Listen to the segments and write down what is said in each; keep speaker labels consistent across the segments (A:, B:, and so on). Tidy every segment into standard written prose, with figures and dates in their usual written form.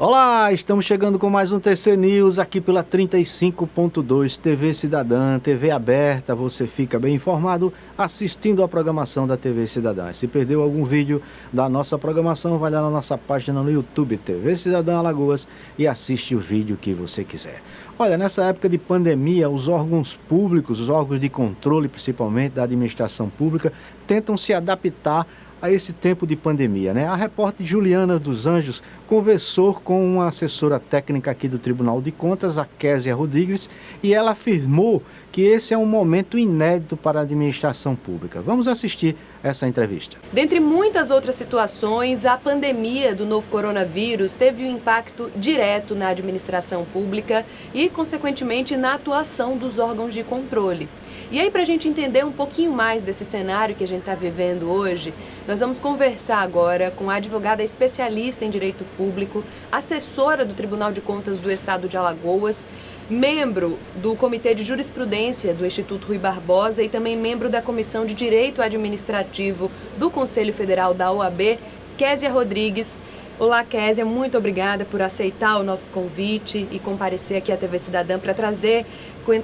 A: Olá, estamos chegando com mais um TC News aqui pela 35.2 TV Cidadã, TV aberta. Você fica bem informado assistindo a programação da TV Cidadã. Se perdeu algum vídeo da nossa programação, vai lá na nossa página no YouTube, TV Cidadã Alagoas, e assiste o vídeo que você quiser. Olha, nessa época de pandemia, os órgãos públicos, os órgãos de controle, principalmente da administração pública, tentam se adaptar a esse tempo de pandemia, né? A repórter Juliana dos Anjos conversou com uma assessora técnica aqui do Tribunal de Contas, a Késia Rodrigues, e ela afirmou que esse é um momento inédito para a administração pública. Vamos assistir essa entrevista.
B: Dentre muitas outras situações, a pandemia do novo coronavírus teve um impacto direto na administração pública e, consequentemente, na atuação dos órgãos de controle. E aí, para a gente entender um pouquinho mais desse cenário que a gente está vivendo hoje, nós vamos conversar agora com a advogada especialista em direito público, assessora do Tribunal de Contas do Estado de Alagoas, membro do Comitê de Jurisprudência do Instituto Rui Barbosa e também membro da Comissão de Direito Administrativo do Conselho Federal da OAB, Késia Rodrigues. Olá, Késia, muito obrigada por aceitar o nosso convite e comparecer aqui à TV Cidadã para trazer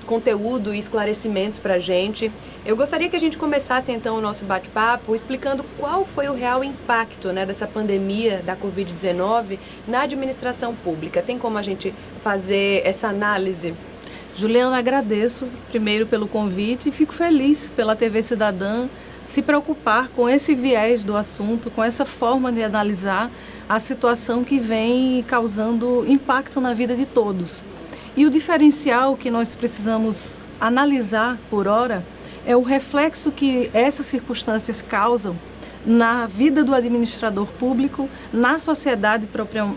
B: conteúdo e esclarecimentos para a gente. Eu gostaria que a gente começasse então o nosso bate-papo explicando qual foi o real impacto, né, dessa pandemia da Covid-19 na administração pública. Tem como a gente fazer essa análise?
C: Juliana, agradeço primeiro pelo convite e fico feliz pela TV Cidadã se preocupar com esse viés do assunto, com essa forma de analisar a situação que vem causando impacto na vida de todos. E o diferencial que nós precisamos analisar por hora é o reflexo que essas circunstâncias causam na vida do administrador público, na sociedade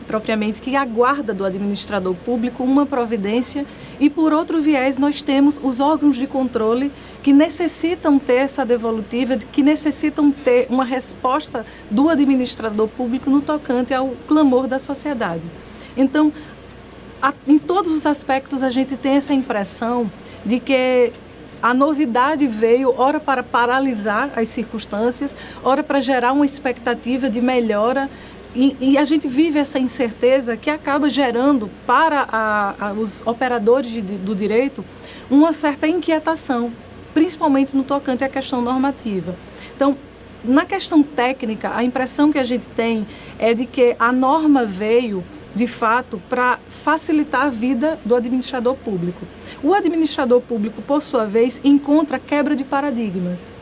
C: propriamente que aguarda do administrador público uma providência, e por outro viés nós temos os órgãos de controle que necessitam ter essa devolutiva, que necessitam ter uma resposta do administrador público no tocante ao clamor da sociedade. Então, em todos os aspectos a gente tem essa impressão de que a novidade veio, ora para paralisar as circunstâncias, ora para gerar uma expectativa de melhora, e a gente vive essa incerteza que acaba gerando para os operadores do direito uma certa inquietação, principalmente no tocante à questão normativa. Então, na questão técnica, a impressão que a gente tem é de que a norma veio, de fato, para facilitar a vida do administrador público. O administrador público, por sua vez, encontra quebra de paradigmas.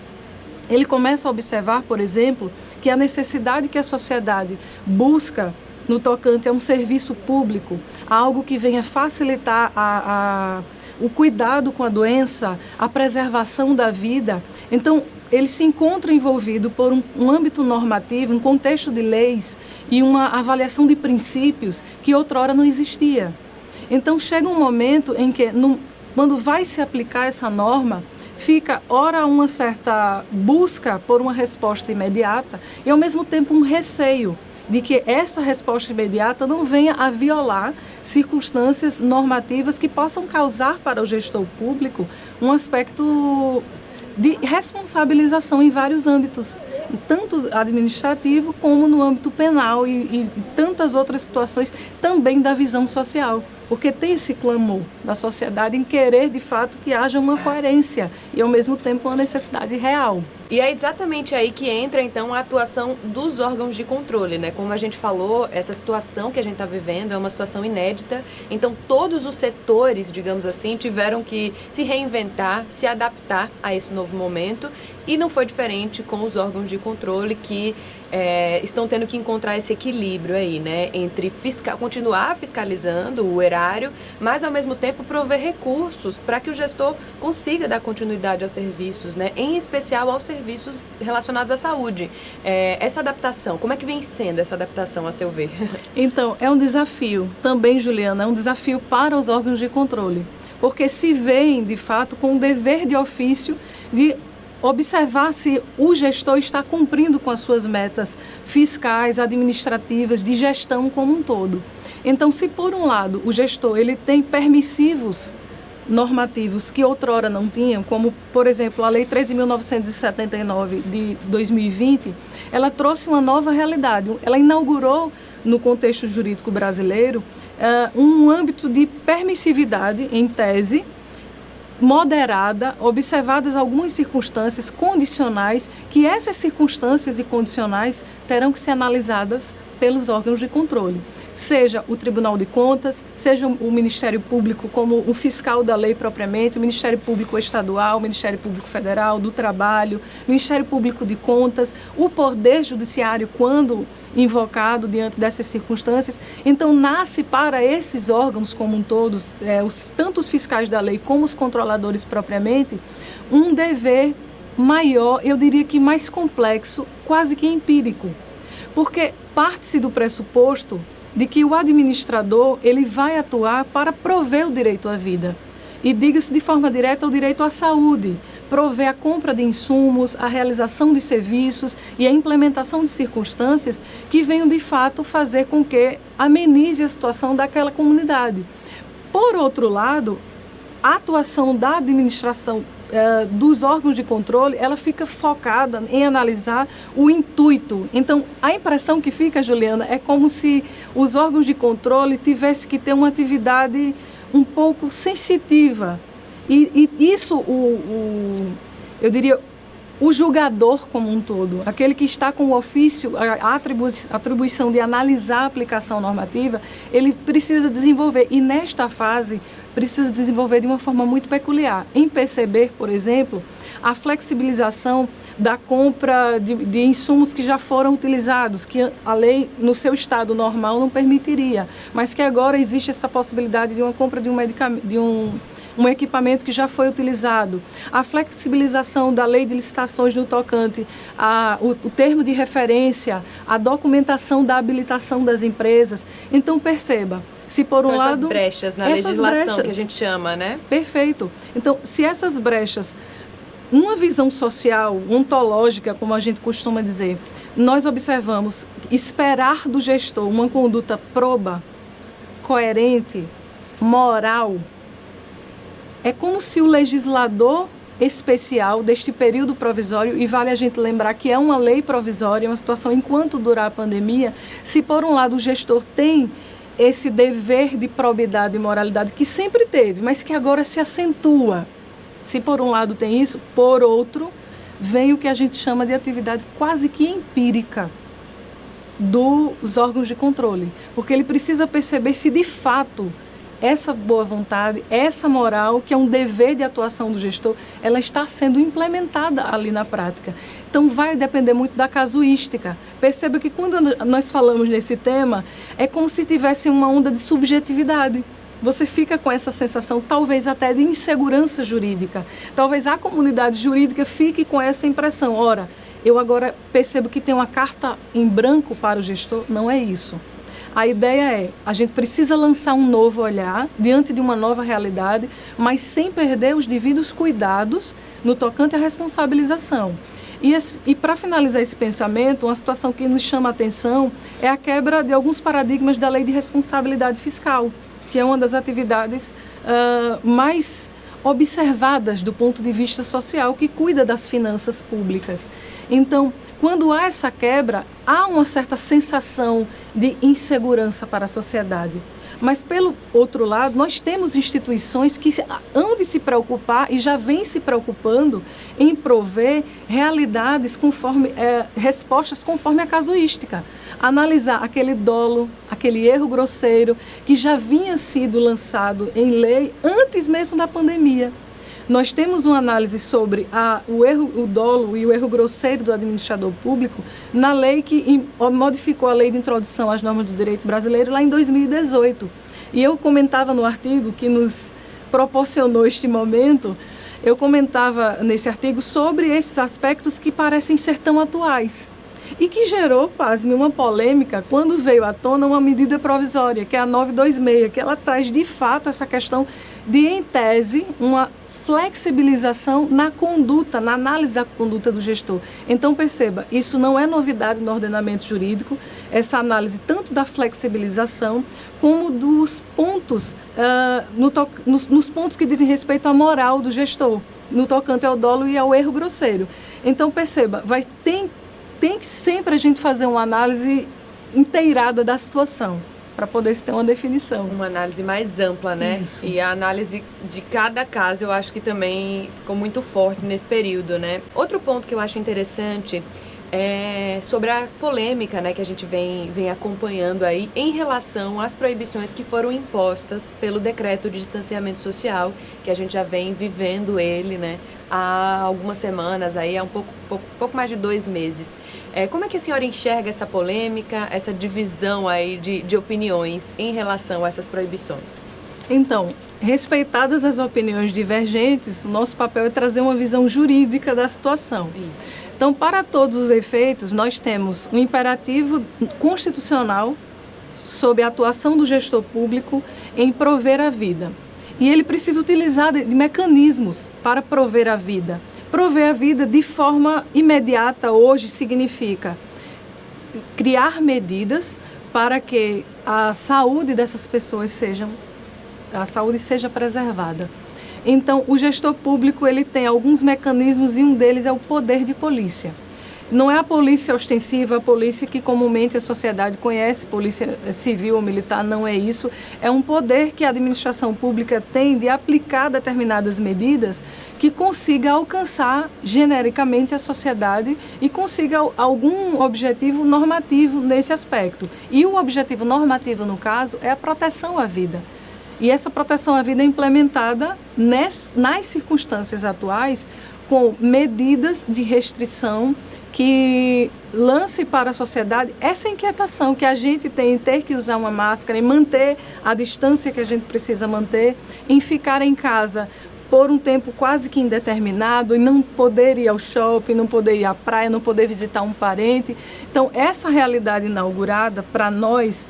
C: Ele começa a observar, por exemplo, que a necessidade que a sociedade busca no tocante a um serviço público, algo que venha facilitar o cuidado com a doença, a preservação da vida. Então, ele se encontra envolvido por um âmbito normativo, um contexto de leis e uma avaliação de princípios que outrora não existia. Então, chega um momento em que, quando vai se aplicar essa norma, fica, ora, uma certa busca por uma resposta imediata e, ao mesmo tempo, um receio de que essa resposta imediata não venha a violar circunstâncias normativas que possam causar para o gestor público um aspecto de responsabilização em vários âmbitos, tanto administrativo como no âmbito penal e tantas outras situações também da visão social, porque tem esse clamor da sociedade em querer de fato que haja uma coerência e ao mesmo tempo uma necessidade real.
B: E é exatamente aí que entra, então, a atuação dos órgãos de controle, né? Como a gente falou, essa situação que a gente está vivendo é uma situação inédita, então todos os setores, digamos assim, tiveram que se reinventar, se adaptar a esse novo momento, e não foi diferente com os órgãos de controle que estão tendo que encontrar esse equilíbrio aí, né? Entre continuar fiscalizando o erário, mas ao mesmo tempo prover recursos para que o gestor consiga dar continuidade aos serviços, né? Em especial aos serviços relacionados à saúde. Essa adaptação, como é que vem sendo essa adaptação, a seu ver?
C: Então, é um desafio também, Juliana, é um desafio para os órgãos de controle, porque se veem, de fato, com o dever de ofício de observar se o gestor está cumprindo com as suas metas fiscais, administrativas, de gestão como um todo. Então, se por um lado o gestor ele tem permissivos normativos que outrora não tinham, como, por exemplo, a Lei 13.979 de 2020, ela trouxe uma nova realidade. Ela inaugurou no contexto jurídico brasileiro, um âmbito de permissividade, em tese, moderada, observadas algumas circunstâncias condicionais, que essas circunstâncias e condicionais terão que ser analisadas pelos órgãos de controle, seja o Tribunal de Contas, seja o Ministério Público como o fiscal da lei propriamente, o Ministério Público Estadual, o Ministério Público Federal, do Trabalho, o Ministério Público de Contas, o Poder Judiciário, quando invocado diante dessas circunstâncias. Então, nasce para esses órgãos como um todos, tanto os fiscais da lei como os controladores propriamente, um dever maior, eu diria que mais complexo, quase que empírico, porque parte-se do pressuposto de que o administrador ele vai atuar para prover o direito à vida. E diga-se de forma direta o direito à saúde, prover a compra de insumos, a realização de serviços e a implementação de circunstâncias que venham de fato fazer com que amenize a situação daquela comunidade. Por outro lado, a atuação da administração dos órgãos de controle, ela fica focada em analisar o intuito. Então, a impressão que fica, Juliana, é como se os órgãos de controle tivessem que ter uma atividade um pouco sensitiva. E isso, eu diria, o julgador como um todo, aquele que está com o ofício, a atribuição de analisar a aplicação normativa, ele precisa desenvolver, e nesta fase precisa desenvolver de uma forma muito peculiar, em perceber, por exemplo, a flexibilização da compra de insumos que já foram utilizados, que a lei no seu estado normal não permitiria, mas que agora existe essa possibilidade de uma compra de um medicamento, um equipamento que já foi utilizado, a flexibilização da lei de licitações no tocante o termo de referência, a documentação da habilitação das empresas. Então, perceba, se por um lado...
B: essas brechas na legislação que a gente chama, né?
C: Perfeito. Então, se essas brechas, numa visão social, ontológica, como a gente costuma dizer, nós observamos esperar do gestor uma conduta proba, coerente, moral, é como se o legislador especial deste período provisório, e vale a gente lembrar que é uma lei provisória, uma situação enquanto durar a pandemia, se por um lado o gestor tem esse dever de probidade e moralidade que sempre teve, mas que agora se acentua. Se por um lado tem isso, por outro, vem o que a gente chama de atividade quase que empírica dos órgãos de controle, porque ele precisa perceber se de fato essa boa vontade, essa moral, que é um dever de atuação do gestor, ela está sendo implementada ali na prática. Então vai depender muito da casuística. Perceba que quando nós falamos nesse tema, é como se tivesse uma onda de subjetividade. Você fica com essa sensação, talvez até de insegurança jurídica. Talvez a comunidade jurídica fique com essa impressão. Ora, eu agora percebo que tem uma carta em branco para o gestor. Não é isso. A ideia é, a gente precisa lançar um novo olhar diante de uma nova realidade, mas sem perder os devidos cuidados no tocante à responsabilização. E para finalizar esse pensamento, uma situação que nos chama a atenção é a quebra de alguns paradigmas da lei de responsabilidade fiscal, que é uma das atividades mais observadas do ponto de vista social, que cuida das finanças públicas. Então, quando há essa quebra, há uma certa sensação de insegurança para a sociedade. Mas, pelo outro lado, nós temos instituições que hão de se preocupar e já vêm se preocupando em prover realidades conforme, respostas conforme a casuística. Analisar aquele dolo, aquele erro grosseiro que já vinha sido lançado em lei antes mesmo da pandemia. Nós temos uma análise sobre o dolo e o erro grosseiro do administrador público na lei que modificou a lei de introdução às normas do direito brasileiro lá em 2018. E eu comentava no artigo que nos proporcionou este momento, eu comentava nesse artigo sobre esses aspectos que parecem ser tão atuais. E que gerou, pasme, uma polêmica quando veio à tona uma medida provisória, que é a 926, que ela traz de fato essa questão de, em tese, uma flexibilização na conduta, na análise da conduta do gestor. Então, perceba, isso não é novidade no ordenamento jurídico, essa análise tanto da flexibilização como dos pontos, nos pontos que dizem respeito à moral do gestor, no tocante ao dolo e ao erro grosseiro. Então, perceba, tem que sempre a gente fazer uma análise inteirada da situação, para poder se ter uma definição.
B: Uma análise mais ampla, né?
C: Isso.
B: E a análise de cada caso eu acho que também ficou muito forte nesse período, né? Outro ponto que eu acho interessante é sobre a polêmica, né, que a gente vem acompanhando aí em relação às proibições que foram impostas pelo decreto de distanciamento social, que a gente já vem vivendo ele, né, há algumas semanas, aí há pouco mais de 2 meses. Como é que a senhora enxerga essa polêmica, essa divisão aí de opiniões em relação a essas proibições?
C: Então, respeitadas as opiniões divergentes, o nosso papel é trazer uma visão jurídica da situação.
B: Isso.
C: Então, para todos os efeitos, nós temos um imperativo constitucional sobre a atuação do gestor público em prover a vida. E ele precisa utilizar de mecanismos para prover a vida. Prover a vida de forma imediata hoje significa criar medidas para que a saúde dessas pessoas seja preservada. Então, o gestor público ele tem alguns mecanismos e um deles é o poder de polícia. Não é a polícia ostensiva, a polícia que comumente a sociedade conhece, polícia civil ou militar, não é isso. É um poder que a administração pública tem de aplicar determinadas medidas que consiga alcançar genericamente a sociedade e consiga algum objetivo normativo nesse aspecto. E o objetivo normativo, no caso, é a proteção à vida. E essa proteção à vida é implementada nas circunstâncias atuais com medidas de restrição que lance para a sociedade essa inquietação que a gente tem em ter que usar uma máscara, em manter a distância que a gente precisa manter, em ficar em casa por um tempo quase que indeterminado e não poder ir ao shopping, não poder ir à praia, não poder visitar um parente. Então, essa realidade inaugurada, para nós,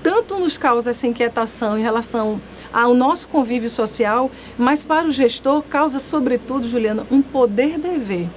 C: tanto nos causa essa inquietação em relação ao nosso convívio social, mas para o gestor causa, sobretudo, Juliana, um poder-dever.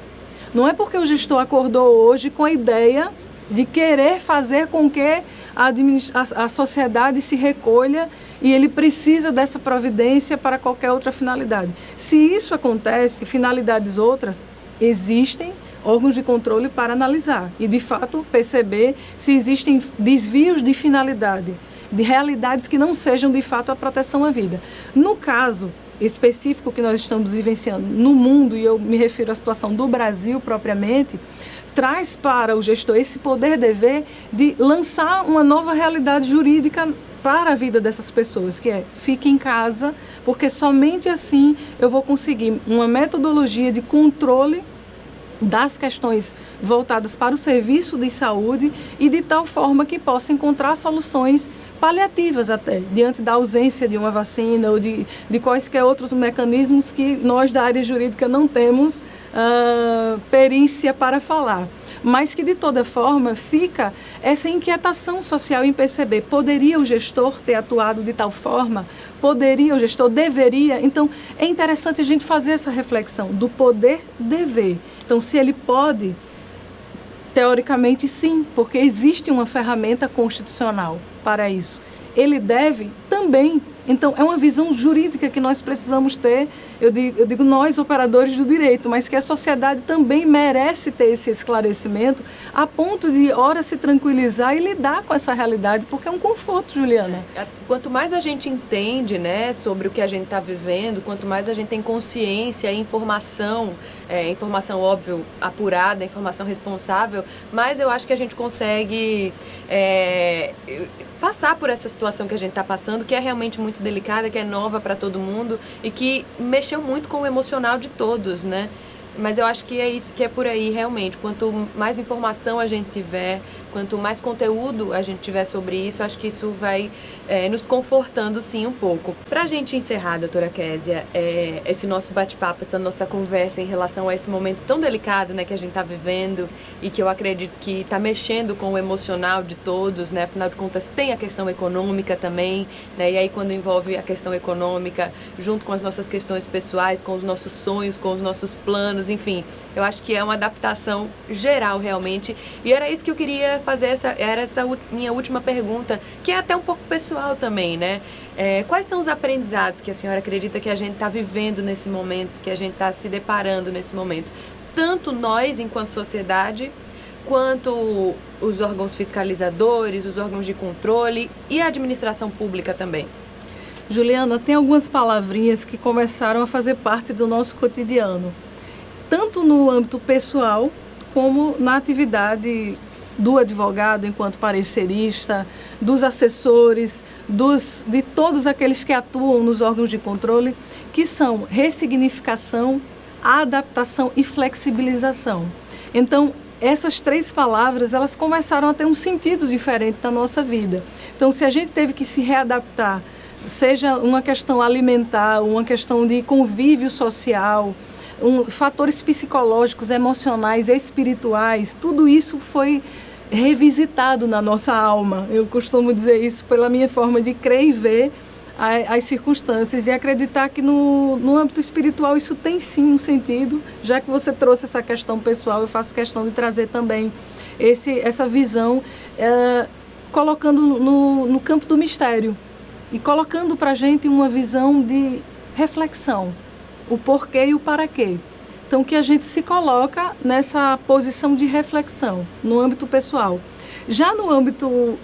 C: Não é porque o gestor acordou hoje com a ideia de querer fazer com que a sociedade se recolha e ele precisa dessa providência para qualquer outra finalidade. Se isso acontece, finalidades outras existem, órgãos de controle para analisar e, de fato, perceber se existem desvios de finalidade, de realidades que não sejam, de fato, a proteção à vida. No caso específico que nós estamos vivenciando no mundo, e eu me refiro à situação do Brasil propriamente, traz para o gestor esse poder-dever de lançar uma nova realidade jurídica para a vida dessas pessoas, que é fique em casa, porque somente assim eu vou conseguir uma metodologia de controle das questões voltadas para o serviço de saúde e de tal forma que possa encontrar soluções paliativas até, diante da ausência de uma vacina ou de quaisquer outros mecanismos que nós da área jurídica não temos perícia para falar. Mas que de toda forma fica essa inquietação social em perceber, poderia o gestor ter atuado de tal forma? Poderia o gestor, deveria? Então é interessante a gente fazer essa reflexão do poder-dever. Então se ele pode, teoricamente sim, porque existe uma ferramenta constitucional para isso. Ele deve também. Então, é uma visão jurídica que nós precisamos ter, eu digo nós, operadores do direito, mas que a sociedade também merece ter esse esclarecimento a ponto de, ora, se tranquilizar e lidar com essa realidade, porque é um conforto, Juliana.
B: Quanto mais a gente entende, né, sobre o que a gente está vivendo, quanto mais a gente tem consciência e informação, informação, óbvio, apurada, informação responsável, mais eu acho que a gente consegue passar por essa situação que a gente está passando, que é realmente muito delicada, que é nova para todo mundo e que mexeu muito com o emocional de todos, né? Mas eu acho que é isso, que é por aí realmente. Quanto mais informação a gente tiver, quanto mais conteúdo a gente tiver sobre isso, acho que isso vai nos confortando sim um pouco. Pra gente encerrar, doutora Késia, esse nosso bate-papo, essa nossa conversa em relação a esse momento tão delicado, né, que a gente tá vivendo e que eu acredito que tá mexendo com o emocional de todos, né? Afinal de contas tem a questão econômica também, né? E aí quando envolve a questão econômica, junto com as nossas questões pessoais, com os nossos sonhos, com os nossos planos, enfim, eu acho que é uma adaptação geral realmente. E era isso que eu queria fazer, essa minha última pergunta, que é até um pouco pessoal também, né? Quais são os aprendizados que a senhora acredita que a gente está vivendo nesse momento, que a gente está se deparando nesse momento? Tanto nós, enquanto sociedade, quanto os órgãos fiscalizadores, os órgãos de controle e a administração pública também?
C: Juliana, tem algumas palavrinhas que começaram a fazer parte do nosso cotidiano, tanto no âmbito pessoal como na atividade do advogado enquanto parecerista, dos assessores, de todos aqueles que atuam nos órgãos de controle, que são ressignificação, adaptação e flexibilização. Então, essas três palavras, elas começaram a ter um sentido diferente na nossa vida. Então, se a gente teve que se readaptar, seja uma questão alimentar, uma questão de convívio social, fatores psicológicos, emocionais, espirituais, tudo isso foi revisitado na nossa alma. Eu costumo dizer isso pela minha forma de crer e ver as circunstâncias e acreditar que no âmbito espiritual isso tem sim um sentido. Já que você trouxe essa questão pessoal, eu faço questão de trazer também essa visão, colocando no campo do mistério e colocando para a gente uma visão de reflexão, o porquê e o para quê. Então, que a gente se coloca nessa posição de reflexão no âmbito pessoal. Já no âmbito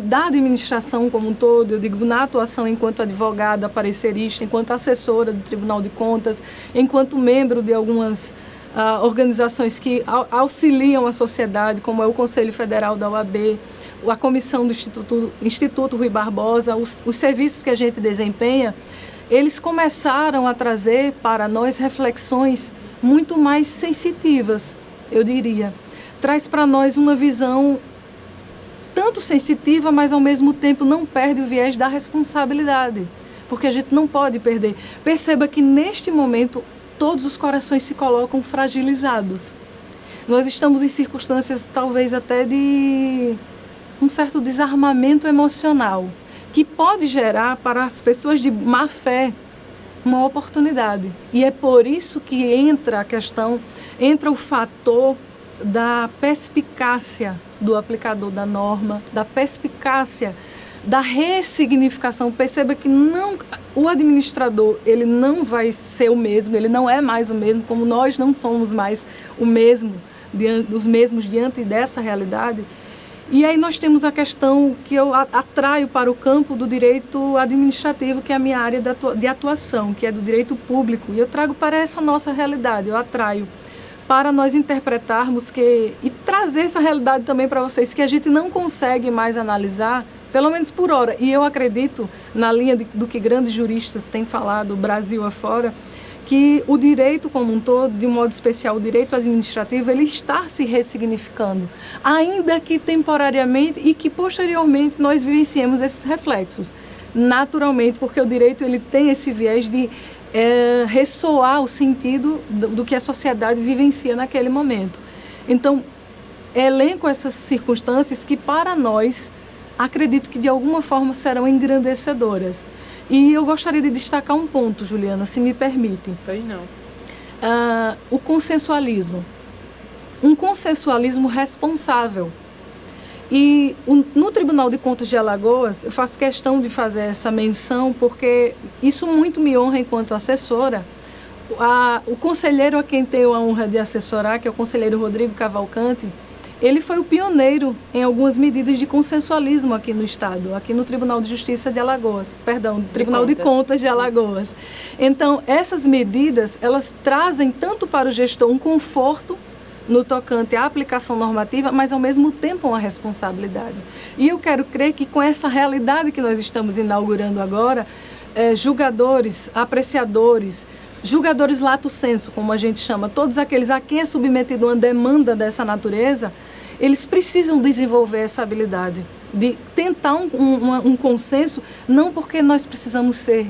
C: da administração como um todo, eu digo, na atuação enquanto advogada, parecerista, enquanto assessora do Tribunal de Contas, enquanto membro de algumas organizações que auxiliam a sociedade, como é o Conselho Federal da OAB, a comissão do Instituto Rui Barbosa, os serviços que a gente desempenha, eles começaram a trazer para nós reflexões muito mais sensitivas, eu diria. Traz para nós uma visão tanto sensitiva, mas ao mesmo tempo não perde o viés da responsabilidade, porque a gente não pode perder. Perceba que neste momento todos os corações se colocam fragilizados. Nós estamos em circunstâncias talvez até de um certo desarmamento emocional, que pode gerar para as pessoas de má fé uma oportunidade. E é por isso que entra o fator da perspicácia do aplicador da norma, da perspicácia, da ressignificação. Perceba que o administrador, ele não vai ser o mesmo, ele não é mais o mesmo, como nós não somos mais os mesmos diante dessa realidade. E aí nós temos a questão que eu atraio para o campo do direito administrativo, que é a minha área de atuação, que é do direito público. E eu trago para essa nossa realidade, eu atraio para nós interpretarmos e trazer essa realidade também para vocês, que a gente não consegue mais analisar, pelo menos por hora. E eu acredito, na linha do que grandes juristas têm falado, Brasil afora, que o direito como um todo, de um modo especial o direito administrativo, ele está se ressignificando, ainda que temporariamente e que posteriormente nós vivenciemos esses reflexos, naturalmente, porque o direito ele tem esse viés de ressoar o sentido do que a sociedade vivencia naquele momento. Então, elenco essas circunstâncias que para nós, acredito que de alguma forma serão engrandecedoras. E eu gostaria de destacar um ponto, Juliana, se me permite.
B: Pois não.
C: O consensualismo. Um consensualismo responsável. E no Tribunal de Contas de Alagoas, eu faço questão de fazer essa menção, porque isso muito me honra enquanto assessora. O conselheiro a quem tenho a honra de assessorar, que é o conselheiro Rodrigo Cavalcante, ele foi o pioneiro em algumas medidas de consensualismo aqui no Estado, aqui no Tribunal de Justiça de Alagoas, Tribunal de Contas de Alagoas. Isso. Então, essas medidas, elas trazem tanto para o gestor um conforto no tocante à aplicação normativa, mas ao mesmo tempo uma responsabilidade. E eu quero crer que com essa realidade que nós estamos inaugurando agora, julgadores, apreciadores, julgadores lato sensu, como a gente chama, todos aqueles a quem é submetido uma demanda dessa natureza, eles precisam desenvolver essa habilidade de tentar um consenso, não porque nós precisamos ser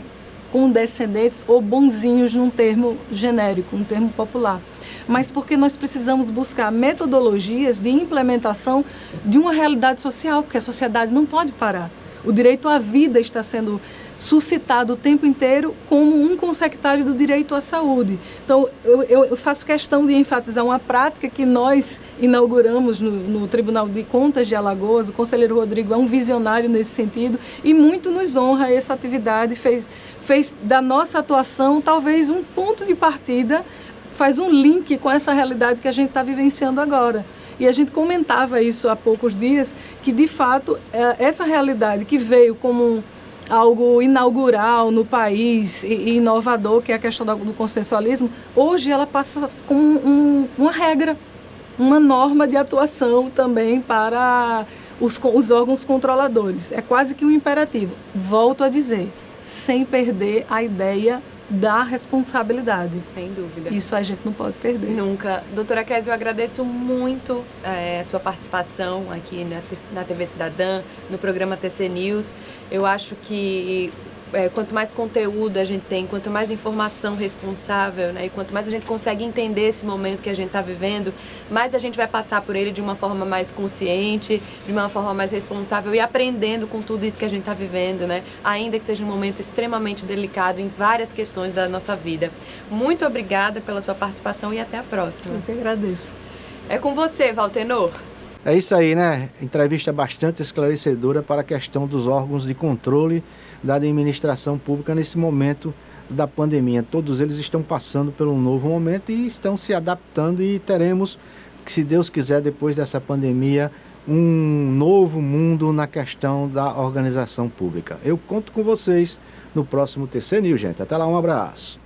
C: condescendentes ou bonzinhos num termo genérico, um termo popular, mas porque nós precisamos buscar metodologias de implementação de uma realidade social, porque a sociedade não pode parar. O direito à vida está sendo suscitado o tempo inteiro como um consectário do direito à saúde. Então, eu faço questão de enfatizar uma prática que nós inauguramos no Tribunal de Contas de Alagoas. O conselheiro Rodrigo é um visionário nesse sentido e muito nos honra essa atividade, fez da nossa atuação talvez um ponto de partida, faz um link com essa realidade que a gente está vivenciando agora. E a gente comentava isso há poucos dias, que de fato essa realidade que veio como algo inaugural no país e inovador, que é a questão do consensualismo, hoje ela passa como uma regra, uma norma de atuação também para os órgãos controladores. É quase que um imperativo. Volto a dizer, sem perder a ideia da responsabilidade.
B: Sem dúvida.
C: Isso a gente não pode perder.
B: Nunca. Doutora Kézia, eu agradeço muito a sua participação aqui na TV Cidadã, no programa TC News. Eu acho que quanto mais conteúdo a gente tem, quanto mais informação responsável, né, e quanto mais a gente consegue entender esse momento que a gente está vivendo, mais a gente vai passar por ele de uma forma mais consciente, de uma forma mais responsável e aprendendo com tudo isso que a gente está vivendo, né, ainda que seja um momento extremamente delicado em várias questões da nossa vida. Muito obrigada pela sua participação e até a próxima.
C: Eu que agradeço.
B: É com você, Valtenor.
A: É isso aí, né? Entrevista bastante esclarecedora para a questão dos órgãos de controle da administração pública nesse momento da pandemia. Todos eles estão passando por um novo momento e estão se adaptando, e teremos, se Deus quiser, depois dessa pandemia, um novo mundo na questão da organização pública. Eu conto com vocês no próximo TC News, gente. Até lá, um abraço.